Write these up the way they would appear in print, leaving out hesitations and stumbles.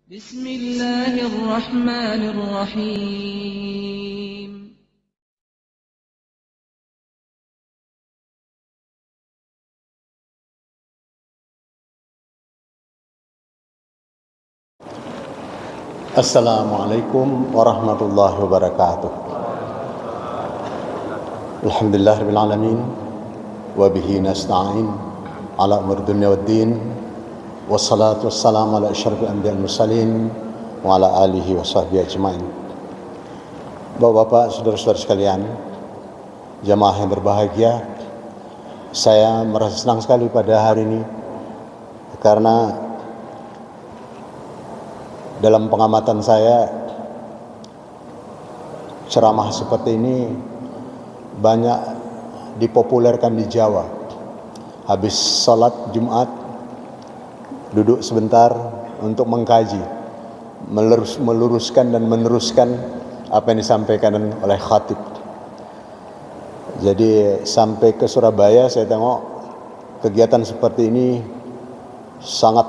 بسم الله الرحمن الرحيم. Assalamualaikum warahmatullahi wabarakatuh. Alhamdulillahirabbil alamin wa bihi nasta'in ala umur dunya waddin wassalatu wassalamu ala asyrafil anbiya'il mursalin wa ala alihi wa sahbihi ajmain. Bapak-bapak, saudara-saudara sekalian, jamaah yang berbahagia, saya merasa senang sekali pada hari ini karena dalam pengamatan saya ceramah seperti ini banyak dipopulerkan di Jawa. Habis salat Jumat duduk sebentar untuk mengkaji, meluruskan dan meneruskan apa yang disampaikan oleh khatib. Jadi sampai ke Surabaya saya tengok kegiatan seperti ini sangat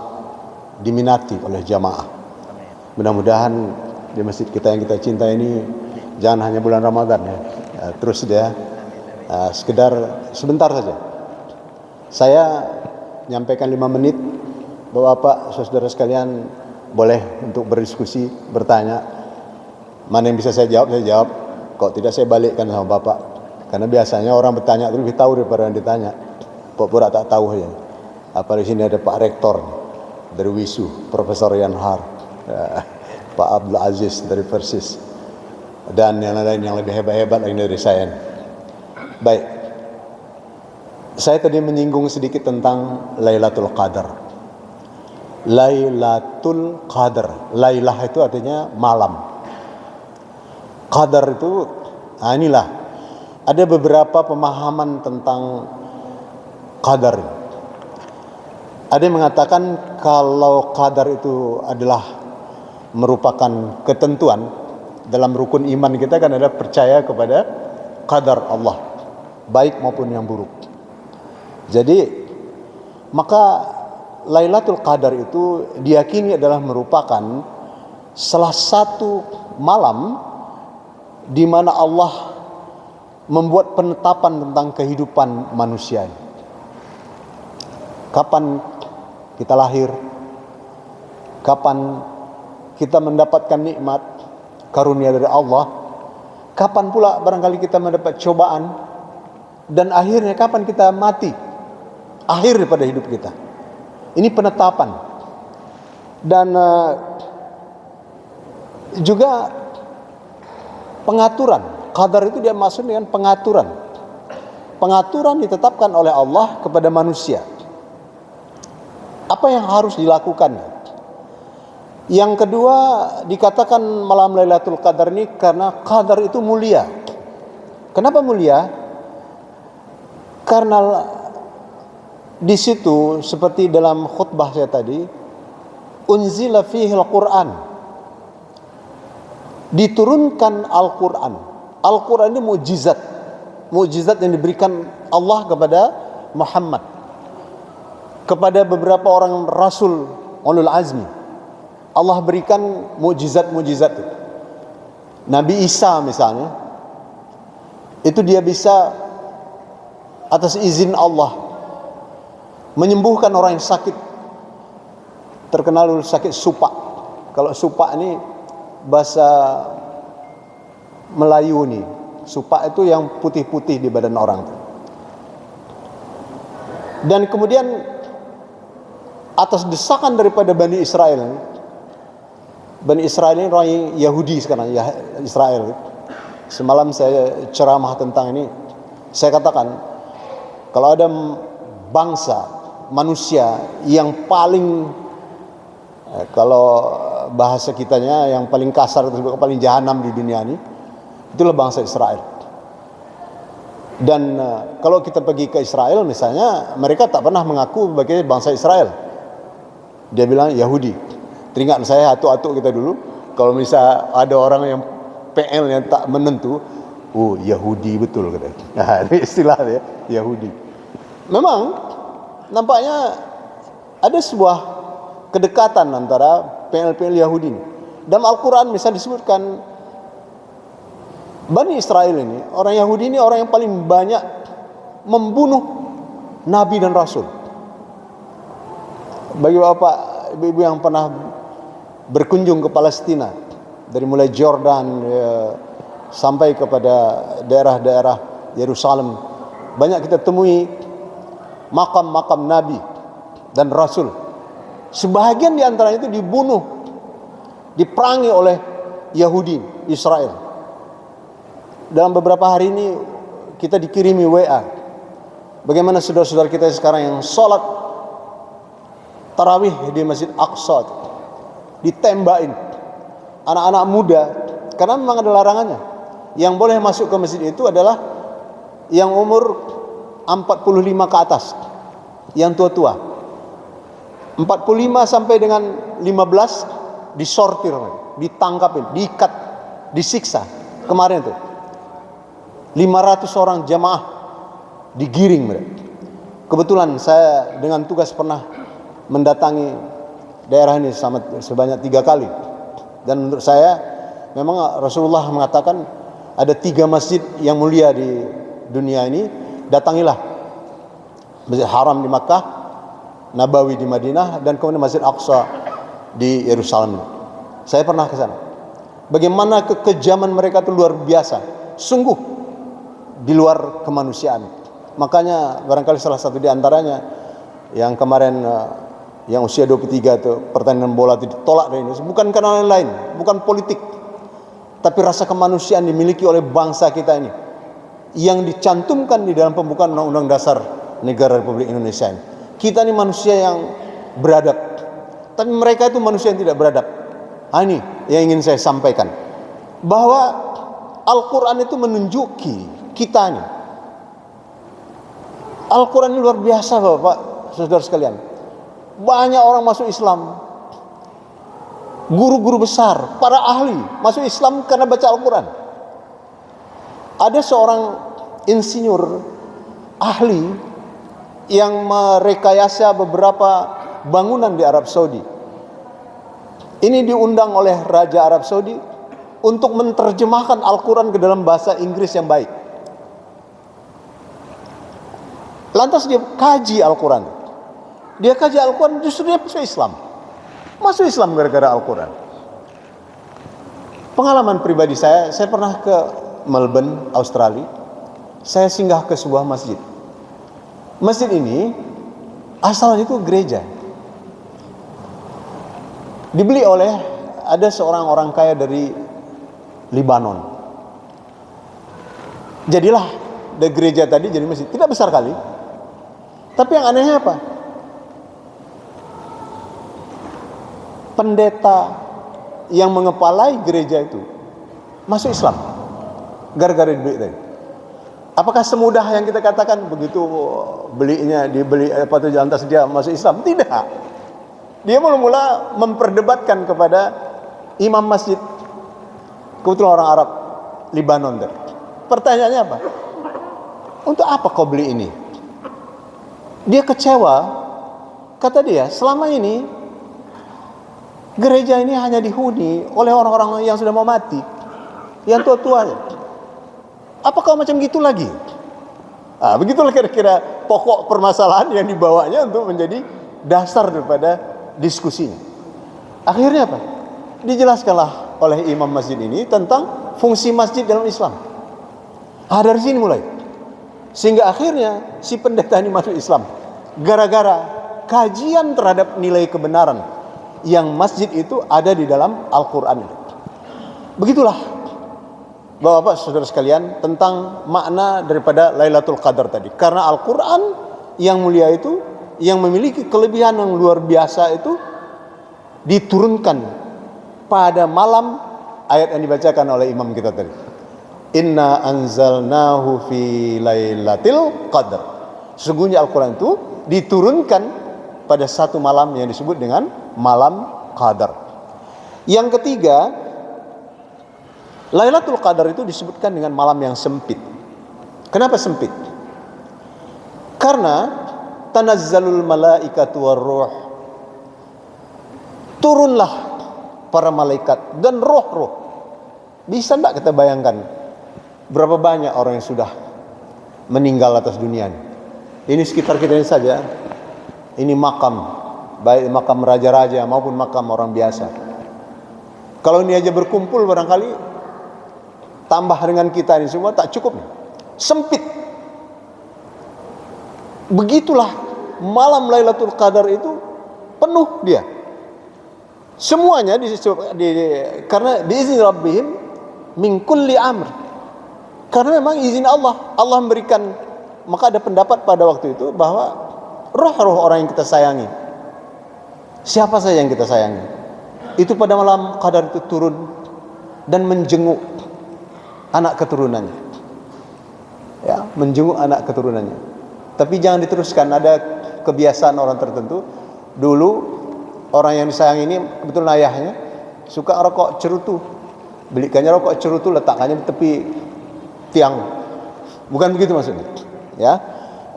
diminati oleh jamaah. Mudah-mudahan di masjid kita yang kita cinta ini jangan hanya bulan Ramadan ya, terus dia sekedar sebentar saja. Saya menyampaikan 5 menit, Bapak-bapak, saudara sekalian boleh untuk berdiskusi, bertanya. Mana yang bisa saya jawab, saya jawab. Kok tidak saya balikkan sama Bapak. Karena biasanya orang bertanya itu lebih tahu daripada yang ditanya. Pura-pura tak tahu ya. Apa di sini ada Pak Rektor dari WISU, Profesor Yanhar, Pak Abdul Aziz dari Persis, dan yang lain yang lebih hebat-hebat lagi dari saya. Baik, saya tadi menyinggung sedikit tentang Lailatul Qadar. Lailatul Qadar, Lailah itu artinya malam, Qadar itu, inilah ada beberapa pemahaman tentang Qadar. Ada yang mengatakan kalau Qadar itu adalah merupakan ketentuan dalam rukun iman kita, kan ada percaya kepada qadar Allah, baik maupun yang buruk. Jadi maka Lailatul Qadar itu diyakini adalah merupakan salah satu malam di mana Allah membuat penetapan tentang kehidupan manusia. Kapan kita lahir, kapan kita mendapatkan nikmat karunia dari Allah, kapan pula barangkali kita mendapat cobaan, dan akhirnya kapan kita mati, akhir daripada hidup kita. Ini penetapan. Dan juga pengaturan. Qadar itu dia maksud dengan pengaturan. Pengaturan ditetapkan oleh Allah kepada manusia. Apa yang harus dilakukan? Yang kedua, dikatakan malam Lailatul Qadar ini karena Qadar itu mulia. Kenapa mulia? Karena di situ seperti dalam khutbah saya tadi, unzila fihil Quran, diturunkan Al-Quran. Al-Quran ini mukjizat, mukjizat yang diberikan Allah kepada Muhammad, kepada beberapa orang Rasul ulul azmi. Allah berikan mukjizat-mukjizat. Nabi Isa misalnya, itu dia bisa atas izin Allah menyembuhkan orang yang sakit, terkenal sakit supak. Kalau supak ini bahasa Melayu nih, supak itu yang putih-putih di badan orang. Dan kemudian atas desakan daripada Bani Israel ini orang Yahudi sekarang, Israel. Semalam saya ceramah tentang ini. Saya katakan, kalau ada bangsa manusia yang paling, kalau bahasa kitanya yang paling kasar, itu paling jahanam di dunia ini, itulah bangsa Israel. Dan kalau kita pergi ke Israel misalnya, mereka tak pernah mengaku sebagai bangsa Israel. Dia bilang Yahudi. Teringat saya atuk-atuk kita dulu, kalau misalnya ada orang yang PL yang tak menentu, oh Yahudi betul kata. Nah, ini istilah dia, Yahudi. Memang nampaknya ada sebuah kedekatan antara pengel-pengel Yahudi ini. Dalam Al-Quran misalnya disebutkan Bani Israel ini, orang Yahudi ini orang yang paling banyak membunuh Nabi dan Rasul. Bagi bapak, ibu-ibu yang pernah berkunjung ke Palestina, dari mulai Jordan sampai kepada daerah-daerah Yerusalem, banyak kita temui makam-makam Nabi dan Rasul. Sebahagian di antaranya itu dibunuh, diperangi oleh Yahudi Israel. Dalam beberapa hari ini kita dikirimi WA, bagaimana saudara-saudara kita sekarang yang sholat tarawih di Masjid Aqsa ditembakin anak-anak muda, karena memang ada larangannya. Yang boleh masuk ke masjid itu adalah yang umur 45 ke atas, yang tua-tua. 45 sampai dengan 15 disortir, ditangkapin, diikat, disiksa. Kemarin itu 500 orang jamaah digiring mereka. Kebetulan saya dengan tugas pernah mendatangi daerah ini sebanyak 3 kali. Dan menurut saya memang Rasulullah mengatakan ada 3 masjid yang mulia di dunia ini, datangilah. Masjid Haram di Makkah, Nabawi di Madinah, dan kemudian Masjid Aqsa di Yerusalem. Saya pernah ke sana. Bagaimana kekejaman mereka itu luar biasa, sungguh di luar kemanusiaan. Makanya barangkali salah satu di antaranya yang kemarin yang usia 23 itu pertandingan bola itu ditolak dari Indonesia, bukan karena lain, bukan politik, tapi rasa kemanusiaan dimiliki oleh bangsa kita ini yang dicantumkan di dalam pembukaan Undang-Undang Dasar Negara Republik Indonesia ini. Kita ini manusia yang beradab, tapi mereka itu manusia yang tidak beradab. Ini yang ingin saya sampaikan, bahwa Al-Quran itu menunjuki kita ini. Al-Quran ini luar biasa Bapak, saudara sekalian. Banyak orang masuk Islam, guru-guru besar, para ahli masuk Islam karena baca Al-Quran. Ada seorang insinyur ahli yang merekayasa beberapa bangunan di Arab Saudi. Ini diundang oleh Raja Arab Saudi untuk menerjemahkan Al-Quran ke dalam bahasa Inggris yang baik. Lantas dia kaji Al-Quran. Dia kaji Al-Quran, justru dia masuk Islam. Masuk Islam gara-gara Al-Quran. Pengalaman pribadi saya pernah ke Melbourne, Australia. Saya singgah ke sebuah masjid. Masjid ini asalnya itu gereja. Dibeli oleh ada seorang orang kaya dari Libanon. Jadilah dari gereja tadi jadi masjid. Tidak besar kali. Tapi yang anehnya apa? Pendeta yang mengepalai gereja itu masuk Islam gara-gara dibeli tadi. Apakah semudah yang kita katakan begitu dibeli lantas dia masuk Islam? Tidak. Dia mula-mula memperdebatkan kepada imam masjid, kebetulan orang Arab Libanon. Pertanyaannya apa? Untuk apa kau beli ini? Dia kecewa. Kata dia, selama ini gereja ini hanya dihuni oleh orang-orang yang sudah mau mati, yang tua-tua. Apa kau macam gitu lagi? Begitulah kira-kira pokok permasalahan yang dibawanya untuk menjadi dasar daripada diskusinya. Akhirnya apa? Dijelaskanlah oleh imam masjid ini tentang fungsi masjid dalam Islam. Dari sini mulai. Sehingga akhirnya si pendeta ini masuk Islam gara-gara kajian terhadap nilai kebenaran yang masjid itu ada di dalam Al-Quran. Begitulah Bapak-bapak saudara sekalian tentang makna daripada Lailatul Qadar tadi. Karena Al-Quran yang mulia itu, yang memiliki kelebihan yang luar biasa itu diturunkan pada malam ayat yang dibacakan oleh imam kita tadi. Inna anzalnahu fi Lailatul Qadar. Sesungguhnya Al-Quran itu diturunkan pada satu malam yang disebut dengan malam Qadar. Yang ketiga, Lailatul Qadar itu disebutkan dengan malam yang sempit. Kenapa sempit? Karena tanazzalul malaikatu warruh, turunlah para malaikat dan roh-roh. Bisa tidak kita bayangkan berapa banyak orang yang sudah meninggal atas dunia ini? Ini sekitar kita ini saja. Ini makam, baik makam raja-raja maupun makam orang biasa. Kalau ini aja berkumpul barangkali tambah dengan kita ini semua tak cukup. Sempit. Begitulah malam Lailatul Qadar itu penuh dia. Semuanya karena diizni Rabbihim min kulli amr. Karena memang izin Allah. Allah memberikan, maka ada pendapat pada waktu itu bahwa roh-roh orang yang kita sayangi, siapa saja yang kita sayangi, itu pada malam Qadar itu turun dan menjenguk anak keturunannya. Ya, menjenguk anak keturunannya. Tapi jangan diteruskan, ada kebiasaan orang tertentu. Dulu orang yang disayang ini kebetulan ayahnya suka rokok cerutu. Belikannya rokok cerutu, letakkannya di tepi tiang. Bukan begitu maksudnya. Ya.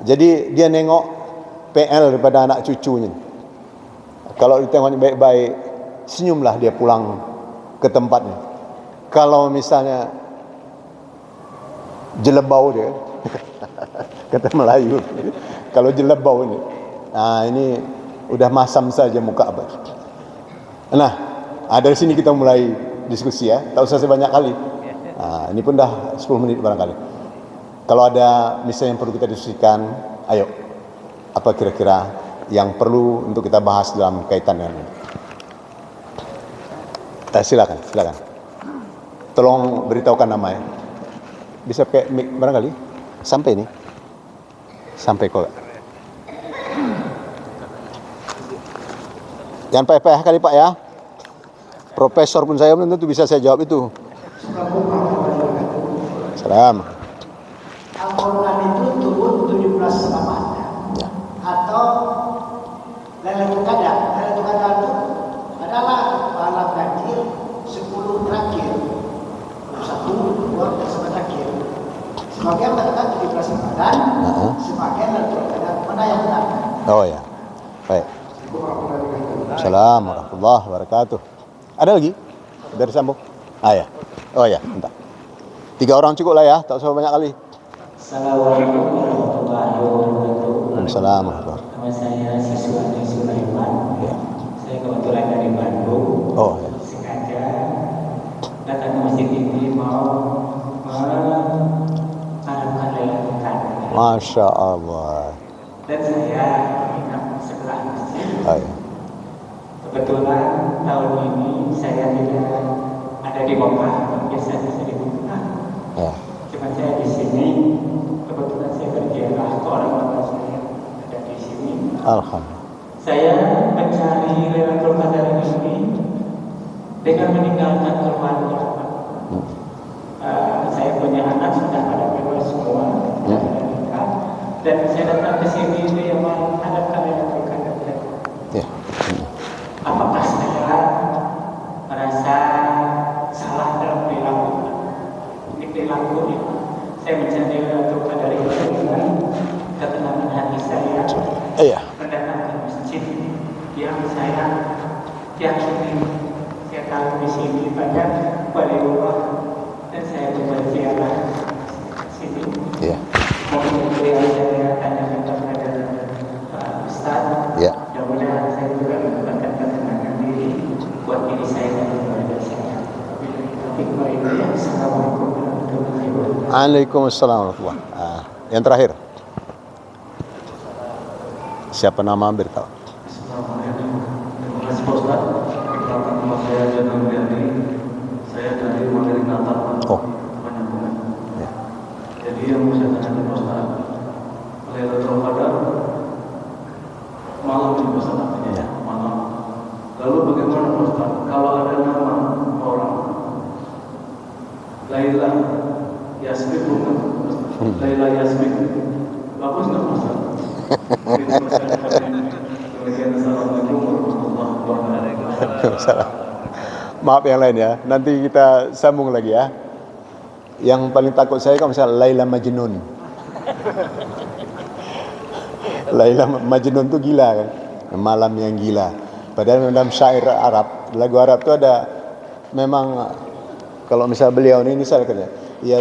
Jadi dia nengok PL daripada anak cucunya. Kalau ditengoknya baik-baik, senyumlah dia pulang ke tempatnya. Kalau misalnya jelebau dia, kata Melayu, kalau jelebau ini, nah ini udah masam saja muka abad. Nah, dari sini kita mulai diskusi ya, tak usah sebanyak kali. Nah, ini pun dah 10 menit barangkali. Kalau ada misalnya yang perlu kita diskusikan, ayo, apa kira-kira yang perlu untuk kita bahas dalam kaitan dengan ini? Silakan. Tolong beritahukan nama ya. Bisa pakai mic barangkali? Sampai ini? Sampai kok. Jangan payah-payah kali Pak ya. Profesor pun saya belum tentu bisa saya jawab itu. Salam. Al-Quran itu turun 17 Ramadan ya. Atau Lailatul Qadar. Lailatul Qadar itu adalah malam terakhir 10 terakhir. 1, 2, dan sampai terakhir. Sebagian katakan 17 Ramadan, sebagian Lailatul Qadar. Mana yang benar? Oh ya. Baik. Assalamualaikum warahmatullahi wabarakatuh. Ada lagi? Dari sambung? Ya. Oh ya, entah. 3 orang cukup lah ya, tak usah banyak kali. Assalamualaikum warahmatullahi wabarakatuh. Waalaikumsalam warahmatullahi wabarakatuh. Nama saya Siswandi Sulaiman. Ya. Saya kebetulan dari Bandung. Oh ya. Sengaja datang ke masjid ini mau mengharapkan Lailatul Qadar. Masya Allah. Dan saya menginap sebelah masjid. Oh ya. Kebetulan tahun ini saya tidak ada di Mekah, biasanya saya di Mekah. Ya. Cuma saya di sini, kebetulan saya berziarah ke orang-orang saya ada di sini. Alhamdulillah. Saya mencari Lailatul Qadar ini dengan meninggalkan keluarga. Saya punya anak sudah pada bebas semua, sudah pada nikah, dan saya datang ke sini itu yang menghadapkan Lailatul Qadar. Ya. Apakah saya merasa salah dalam perilaku? Ini perilaku ini. Saya mencari Lailatul Qadar itu dengan ketenangan hati saya. Iya. Mendatang ke masjid yang saya yakini, saya tahu di sini banyak wali-wali dan saya berziarah di sini. Iya. Mungkin itu yang saya tanyakan kepada Pak Ustaz. Iya. Mudah-mudahan saya juga mendapatkan ketenangan diri buat diri saya dan keluarga saya. Assalamualaikum warahmatullahi wabarakatuh. Waalaikumsalam warahmatullahi wabarakatuh. Yang terakhir. Siapa nama beritahu? Assalamualaikum. Terima kasih Pak Ustaz. Perkenalkan nama saya Jana Mulyadi. Saya dari Mandiri Natal. Oh. Penyambungan. Ya. Jadi yang mau saya tanyakan Pak Ustaz, Lailatul Qadar malam ini Pak Ustaz artinya Ya. malam. Lalu bagaimana Pak Ustaz kalau ada nama orang Laila Yasmin bukan Pak Ustaz? Laila Yasmin. Bagus nggak Pak Ustaz? Assalamualaikum warahmatullahi wabarakatuh. Maaf yang lain ya. Nanti kita sambung lagi ya. Yang paling takut saya kalau misalnya Laila Majnun. Laila Majnun itu gila kan. Malam yang gila. Padahal dalam syair Arab lagu Arab itu ada memang kalau misalnya beliau ini saya kata ya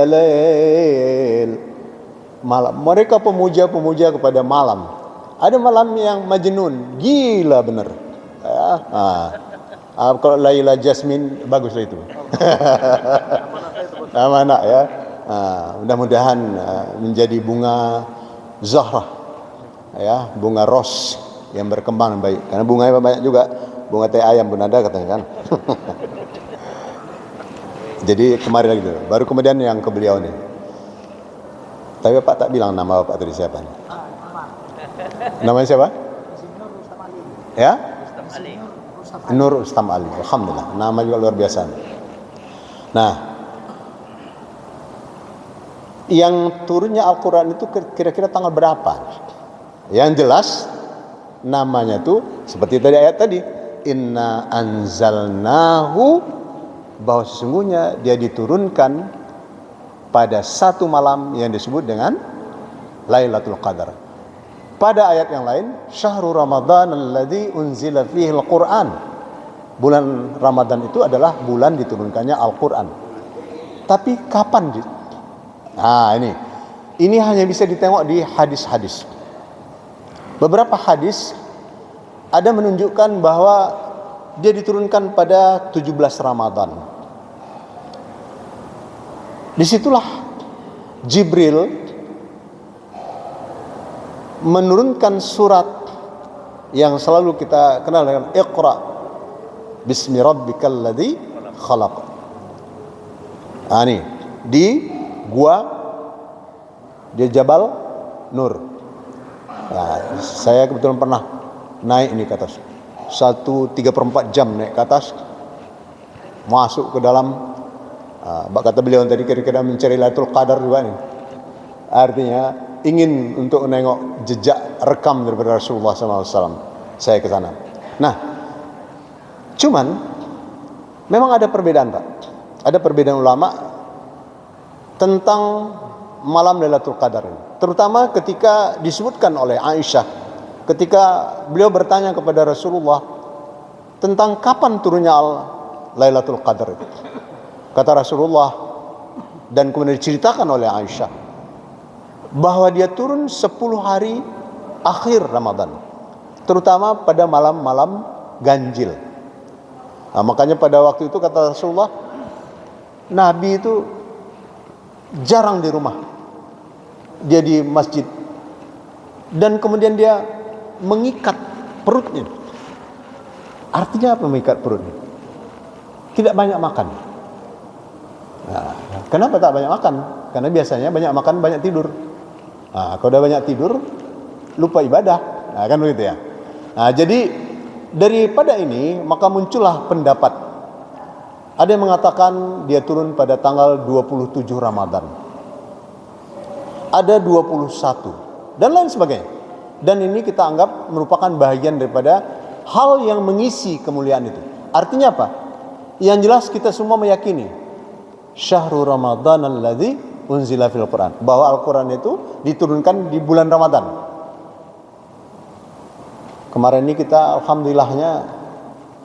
lail malam, mereka pemuja kepada malam. Ada malam yang majnun, gila benar. Kalau Laila Jasmine baguslah itu. Amanah ya. Mudah-mudahan menjadi bunga Zahra ya, bunga ros yang berkembang baik. Karena bunganya banyak juga, bunga teh ayam pun ada katanya kan. Jadi kemarin lagi tuh, baru kemudian yang ke beliau nih. Tapi Bapak tak bilang nama Bapak tadi siapa nih? Namanya siapa? Ya? Nur Rustam Ali. Alhamdulillah, nama juga luar biasa. Nah, yang turunnya Al-Quran itu kira-kira tanggal berapa? Yang jelas namanya tuh seperti tadi ayat tadi, inna anzalnahu, bahwa sesungguhnya dia diturunkan pada satu malam yang disebut dengan Lailatul Qadar. Pada ayat yang lain, syahrul Ramadan alladzi unzila fihi al-Quran. Bulan Ramadan itu adalah bulan diturunkannya Al-Quran. Tapi kapan? Nah, ini hanya bisa ditengok di hadis-hadis. Beberapa hadis ada menunjukkan bahwa dia diturunkan pada 17 Ramadan. Disitulah Jibril menurunkan surat yang selalu kita kenal dengan Iqra bismi rabbikal ladzi khalaq. Ini di gua di Jabal Nur. Nah, saya kebetulan pernah naik ini ke atas. 3/4 jam naik ke atas, masuk ke dalam. Kata beliau tadi kira-kira mencari Lailatul Qadar juga nih. Artinya ingin untuk menengok jejak rekam daripada Rasulullah SAW. Saya ke sana. Nah, cuman memang ada perbedaan, Pak. Ada perbedaan ulama tentang malam Lailatul Qadar ini. Terutama ketika disebutkan oleh Aisyah, ketika beliau bertanya kepada Rasulullah tentang kapan turunnya Lailatul Qadar itu. Kata Rasulullah, dan kemudian diceritakan oleh Aisyah, bahwa dia turun 10 hari akhir Ramadan, terutama pada malam-malam ganjil. Nah, makanya pada waktu itu kata Rasulullah, Nabi itu jarang di rumah, dia di masjid, dan kemudian dia mengikat perutnya. Artinya apa mengikat perutnya? Tidak banyak makan. Nah, kenapa tak banyak makan? Karena biasanya banyak makan, banyak tidur. Nah, kalau udah banyak tidur, lupa ibadah. Nah, kan begitu ya. Nah, jadi daripada ini maka muncullah pendapat. Ada yang mengatakan dia turun pada tanggal 27 Ramadan. Ada 21 dan lain sebagainya. Dan ini kita anggap merupakan bahagian daripada hal yang mengisi kemuliaan itu. Artinya apa? Yang jelas kita semua meyakini syahrul Ramadan alladzi unzila fil Quran, bahwa Al-Quran itu diturunkan di bulan Ramadan. Kemarin ini kita alhamdulillahnya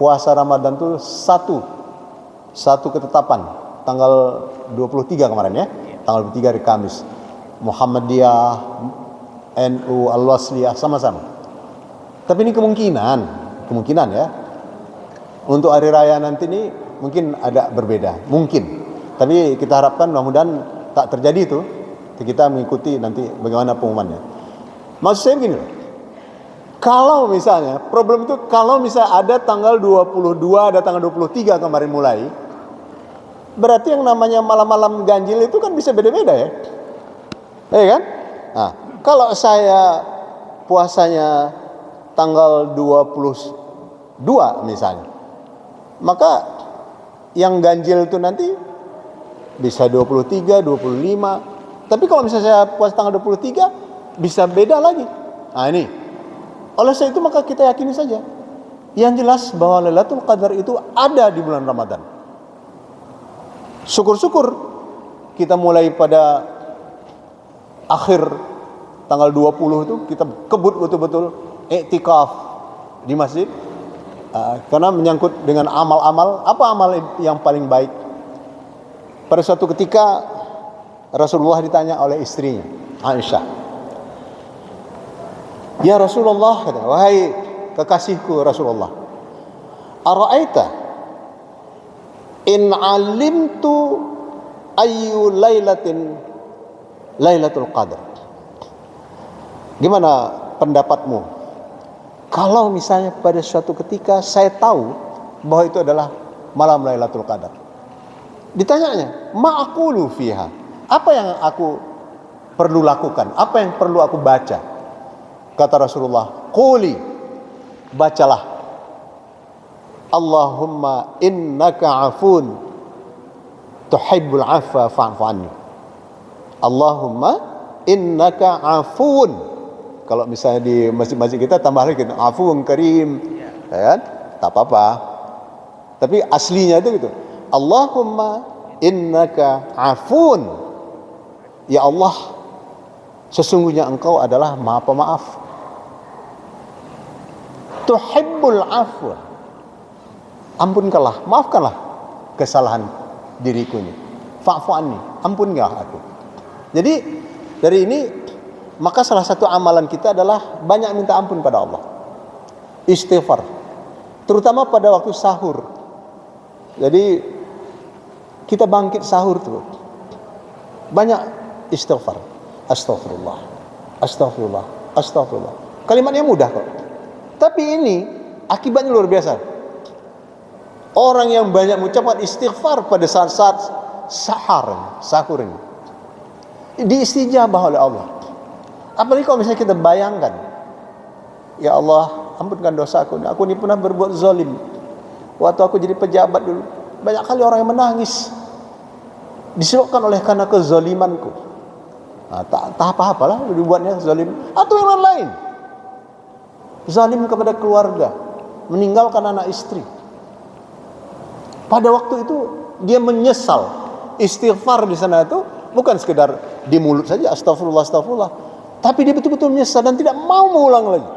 puasa Ramadan itu satu ketetapan tanggal 23 kemarin ya, tanggal 23 hari Kamis. Muhammadiyah, NU, Al-Wasliyah sama-sama. Tapi ini kemungkinan ya. Untuk hari raya nanti ini mungkin ada berbeda, mungkin. Tapi kita harapkan mudah-mudahan tak terjadi itu. Kita mengikuti nanti bagaimana pengumumannya. Maksud saya begini loh. Kalau misalnya problem itu kalau misalnya ada tanggal 22, ada tanggal 23 kemarin mulai, berarti yang namanya malam-malam ganjil itu kan bisa beda-beda ya. Iya kan? Nah, kalau saya puasanya tanggal 22 misalnya, maka yang ganjil itu nanti bisa 23, 25. Tapi kalau misalnya saya puasa tanggal 23, bisa beda lagi. Nah ini. Oleh sebab itu maka kita yakini saja. Yang jelas bahwa Lailatul Qadar itu ada di bulan Ramadan. Syukur-syukur kita mulai pada akhir tanggal 20 itu kita kebut betul-betul iktikaf di masjid. Karena menyangkut dengan amal-amal. Apa amal yang paling baik? Pada suatu ketika Rasulullah ditanya oleh istrinya Aisyah, "Ya Rasulullah," kata, "wahai kekasihku Rasulullah, ara'aita in alimtu ayyu lailatul qadar." Gimana pendapatmu kalau misalnya pada suatu ketika saya tahu bahwa itu adalah malam Lailatul Qadar? Ditanyanya, "Ma aqulu fiha?" Apa yang aku perlu lakukan? Apa yang perlu aku baca? Kata Rasulullah, "Quli," bacalah, "Allahumma innaka afun tuhibbul afwa fa'fu anni." Allahumma innaka afun. Kalau misalnya di masjid-masjid kita tambah lagi afun karim, ya kan? Tak apa-apa. Tapi aslinya itu gitu. Allahumma innaka afun. Ya Allah, sesungguhnya Engkau adalah Maha Pemaaf. Tuhibbul afwa. Ampunkanlah, maafkanlah kesalahan diriku ini. Fa'fu anni, ampunkanlah aku. Jadi dari ini maka salah satu amalan kita adalah banyak minta ampun pada Allah. Istighfar. Terutama pada waktu sahur. Jadi kita bangkit sahur tuh. Banyak istighfar. Astaghfirullah. Astagfirullah. Astagfirullah. Kalimatnya mudah kok. Tapi ini akibatnya luar biasa. Orang yang banyak mengucapkan istighfar pada saat-saat sahur ini, diistijabah oleh Allah. Apalagi kalau misalnya kita bayangkan, ya Allah, ampunkan dosaku. Aku ini pernah berbuat zalim. Waktu aku jadi pejabat dulu, banyak kali orang yang menangis disebabkan oleh karena kezalimanku. Tak apa-apalah dibuatnya zalim. Atau yang lain, zalim kepada keluarga, meninggalkan anak istri. Pada waktu itu dia menyesal. Istighfar di sana itu bukan sekedar di mulut saja, astagfirullah, astagfirullah. Tapi dia betul-betul menyesal dan tidak mau mengulang lagi.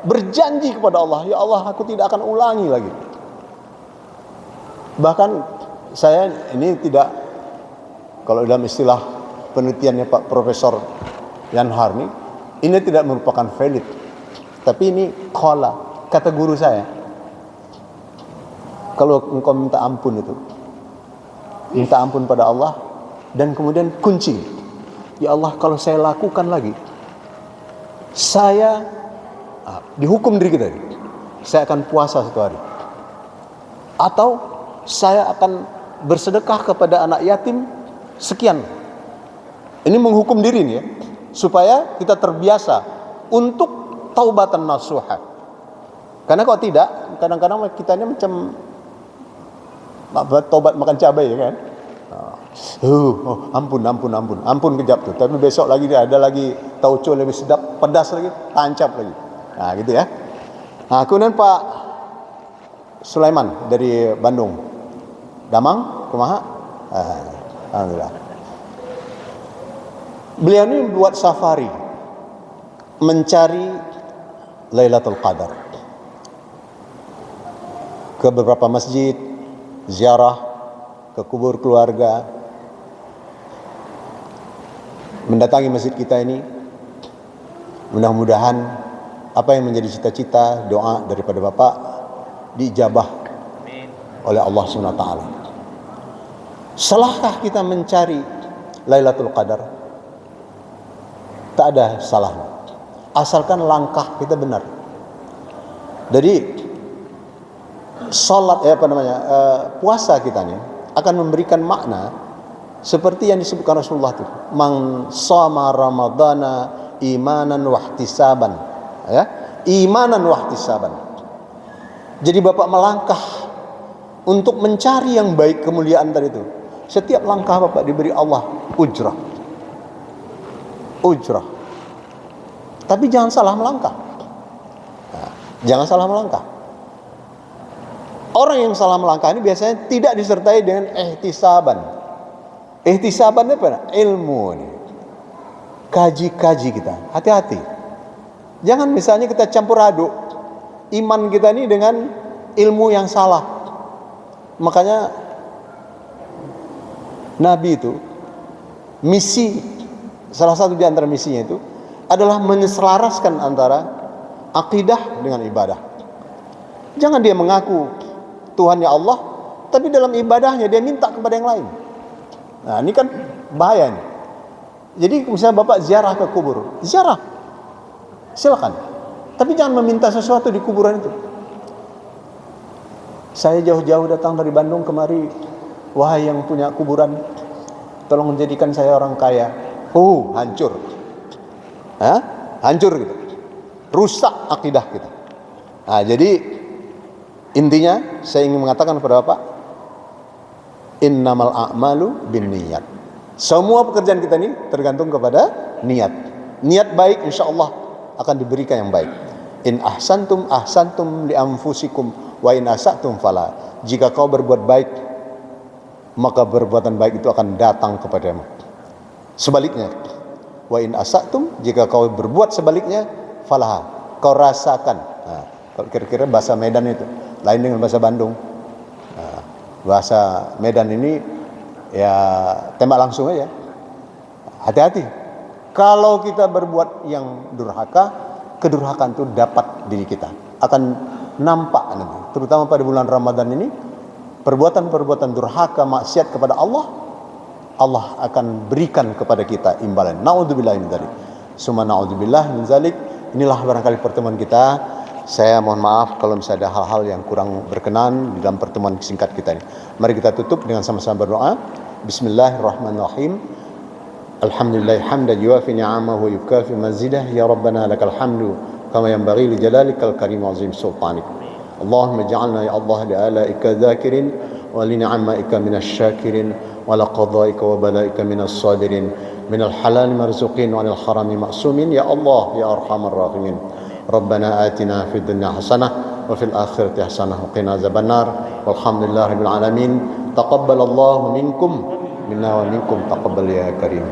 Berjanji kepada Allah, ya Allah, aku tidak akan ulangi lagi. Bahkan saya ini tidak, kalau dalam istilah penelitiannya Pak Profesor Yan Harni, ini tidak merupakan valid. Tapi ini kata guru saya. Kalau engkau minta ampun itu, minta ampun pada Allah, dan kemudian kunci, ya Allah, kalau saya lakukan lagi, saya dihukum diri kita, saya akan puasa satu hari, atau saya akan bersedekah kepada anak yatim sekian. Ini menghukum diri nih ya, supaya kita terbiasa untuk taubatan nasuha. Karena kalau tidak, kadang-kadang kita ini macam tobat makan cabai ya kan. Ampun kejap tuh. Tapi besok lagi dia ada lagi tauco lebih sedap, pedas lagi, tancap lagi. Nah gitu ya. Nah kemudian Pak Sulaiman dari Bandung, Damang, kumaha? Alhamdulillah. Beliau ini buat safari mencari Lailatul Qadar ke beberapa masjid, ziarah ke kubur keluarga, mendatangi masjid kita ini. Mudah-mudahan apa yang menjadi cita-cita doa daripada Bapak diijabah oleh Allah SWT. Salahkah kita mencari Lailatul Qadar? Tak ada salahnya, asalkan langkah kita benar. Jadi salat puasa kita ini akan memberikan makna seperti yang disebutkan Rasulullah itu, man shama ramadhana imanan wahtisaban, ya, imanan wahtisaban. Jadi Bapak melangkah untuk mencari yang baik, kemuliaan tadi itu. Setiap langkah Bapak diberi Allah ujrah. Tapi jangan salah melangkah. Jangan salah melangkah. Orang yang salah melangkah ini biasanya tidak disertai dengan ihtisaban. Ihtisaban itu apa? Ilmu ini. Kaji kita. Hati-hati. Jangan misalnya kita campur aduk iman kita ini dengan ilmu yang salah. Makanya Nabi itu salah satu di antara misinya itu adalah menyelaraskan antara akidah dengan ibadah. Jangan dia mengaku Tuhannya Allah, tapi dalam ibadahnya dia minta kepada yang lain. Nah, ini kan bahaya nih. Jadi misalnya Bapak ziarah ke kubur, ziarah, silakan. Tapi jangan meminta sesuatu di kuburan itu. Saya jauh-jauh datang dari Bandung kemari, wahai yang punya kuburan, tolong menjadikan saya orang kaya. Hancur. Hancur gitu. Rusak akidah kita. Nah, jadi intinya saya ingin mengatakan kepada Bapak, innamal a'malu binniyat. Semua pekerjaan kita ini tergantung kepada niat. Niat baik insyaallah akan diberikan yang baik. In ahsantum ahsantum li anfusikum wa in asatum fala. Jika kau berbuat baik, maka perbuatan baik itu akan datang kepadamu. Sebaliknya, wa in asatum, jika kau berbuat sebaliknya, falaha, kau rasakan. Nah, kalau kira-kira bahasa Medan itu lain dengan bahasa Bandung. Nah, bahasa Medan ini ya tembak langsung aja. Hati-hati. Kalau kita berbuat yang durhaka, kedurhakaan itu dapat diri kita. Akan nampak nanti. Terutama pada bulan Ramadan ini, perbuatan-perbuatan durhaka, maksiat kepada Allah, Allah akan berikan kepada kita imbalan. Na'udzubillah min dzalik. Summa na'udzubillah min dzalik. Inilah barangkali pertemuan kita. Saya mohon maaf kalau misalnya ada hal-hal yang kurang berkenan di dalam pertemuan singkat kita ini. Mari kita tutup dengan sama-sama berdoa. Bismillahirrahmanirrahim. Alhamdulillah hamdan yuwafi ni'amahu yukafi mazidah. Ya Rabbana lakal hamdu kama yanbaghi li jalalikal karim wa azim sultanik. Allahumma ja'alna ya Allah li alaika dzakirin wa li ni'amaika minasy syakirin wa la qadaika wa balaika minas sabirin minal halal marzuqin wa anil harami ma'sumin ya Allah ya arhamar rahimin. ربنا آتنا في الدنيا حسنة وفي الآخرة حسنة وقنا عذاب النار والحمد لله رب العالمين تقبل الله منكم منا ومنكم تقبل يا كريم.